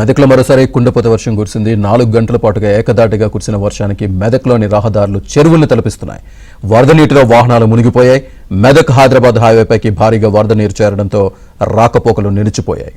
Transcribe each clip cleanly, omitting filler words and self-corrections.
మెదక్లో మరోసారి కుండపోత వర్షం కురిసింది. 4 గంటల పాటుగా ఏకదాటిగా కురిసిన వర్షానికి మెదక్లోని రహదారులు చెరువులను తలపిస్తున్నాయి. వరద నీటిలో వాహనాలు మునిగిపోయాయి. మెదక్ హైదరాబాద్ హైవేపైకి భారీగా వరద నీరు చేరడంతో రాకపోకలు నిలిచిపోయాయి.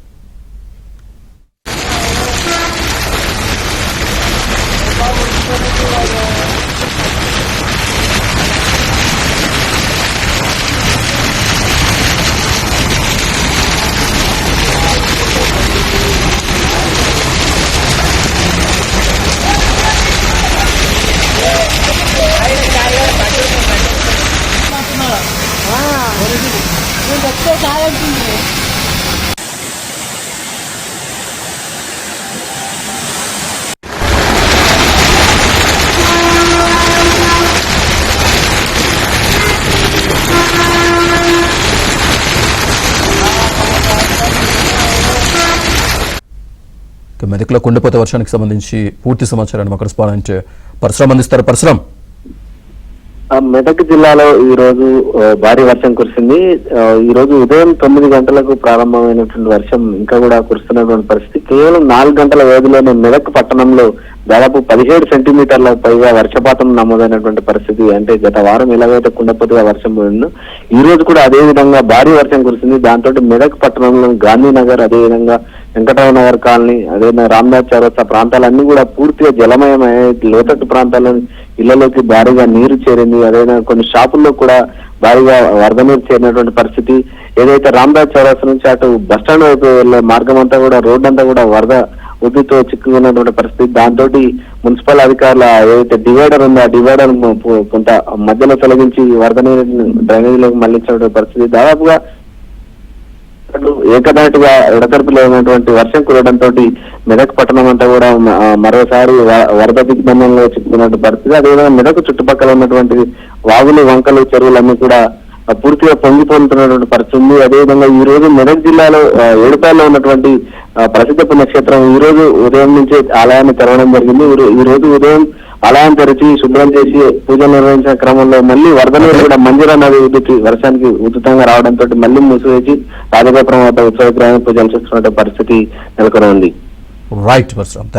మెదక్లో కుండపోత వర్షానికి సంబంధించి పూర్తి సమాచారాన్ని మా కరెస్పాండెంట్ పరశురామ్ అందిస్తారు. పరశురామ్, మెదక్ జిల్లాలో ఈ రోజు భారీ వర్షం కురిసింది. ఈ రోజు ఉదయం 9 గంటలకు ప్రారంభమైనటువంటి వర్షం ఇంకా కూడా కురుస్తున్నటువంటి పరిస్థితి. కేవలం 4 గంటల వ్యవధిలోనే మెదక్ పట్టణంలో దాదాపు 17 సెంటీమీటర్ల పైగా వర్షపాతం నమోదైనటువంటి పరిస్థితి. అంటే గత వారం ఎలాగైతే కుండపోతగా వర్షం పోయిందో ఈ రోజు కూడా అదే విధంగా భారీ వర్షం కురిసింది. దాంతో మెదక్ పట్టణంలో గాంధీనగర్, అదేవిధంగా వెంకటరావు నగర్ కాలనీ, అదేవిధంగా రామ్నాథ్ చౌరస్తా ప్రాంతాలన్నీ కూడా పూర్తిగా జలమయమయ్యాయి. లోతట్టు ప్రాంతాల్లో ఇళ్లలోకి భారీగా నీరు చేరింది. అదేవిధంగా కొన్ని షాపుల్లో కూడా భారీగా వరద నీరు చేరినటువంటి పరిస్థితి. ఏదైతే రామ్నాథ్ చౌరస్తా నుంచి అటు బస్టాండ్ వైపు వెళ్లే మార్గం అంతా కూడా రోడ్డు అంతా కూడా వరద ఉద్దుతో చిక్కుకున్నటువంటి పరిస్థితి. దాంతో మున్సిపల్ అధికారుల ఏదైతే డివైడర్ ఉందో ఆ డివైడర్ కొంత మధ్యలో తొలగించి వరద నీరు డ్రైనేజీలోకి మళ్లించినటువంటి పరిస్థితి. దాదాపుగా ఏకదాటిగా ఎడతెరపులో ఉన్నటువంటి వర్షం కురవడంతో మెదక్ పట్టణం అంతా కూడా మరోసారి వరద దిగ్బంధంలో చిక్కుకున్నటువంటి పరిస్థితి. అదేవిధంగా మెదక్ చుట్టుపక్కల ఉన్నటువంటి వాగులు, వంకలు, చెరువులన్నీ కూడా పూర్తిగా పొంగిపోతున్నటువంటి పరిస్థితి ఉంది. అదేవిధంగా ఈ రోజు మెదక్ జిల్లాలో ఏడుపాయలో ఉన్నటువంటి ప్రసిద్ధ పుణ్యక్షేత్రం ఈ రోజు ఉదయం నుంచి ఆలయాన్ని తెరవడం జరిగింది. ఈ రోజు ఉదయం ఆలయం తెరిచి శుభ్రం చేసి పూజలు నిర్వహించిన క్రమంలో మళ్ళీ వరద నీరు కూడా మంజీరా నది ఉద్దుతి వర్షానికి ఉధృతంగా రావడంతో మళ్ళీ మూసివేసి రాజగోపురం వద్ద ఉత్సవ గ్రామ పూజలు చేస్తున్న పరిస్థితి నెలకొని ఉంది. రైట్ పరశురామ్.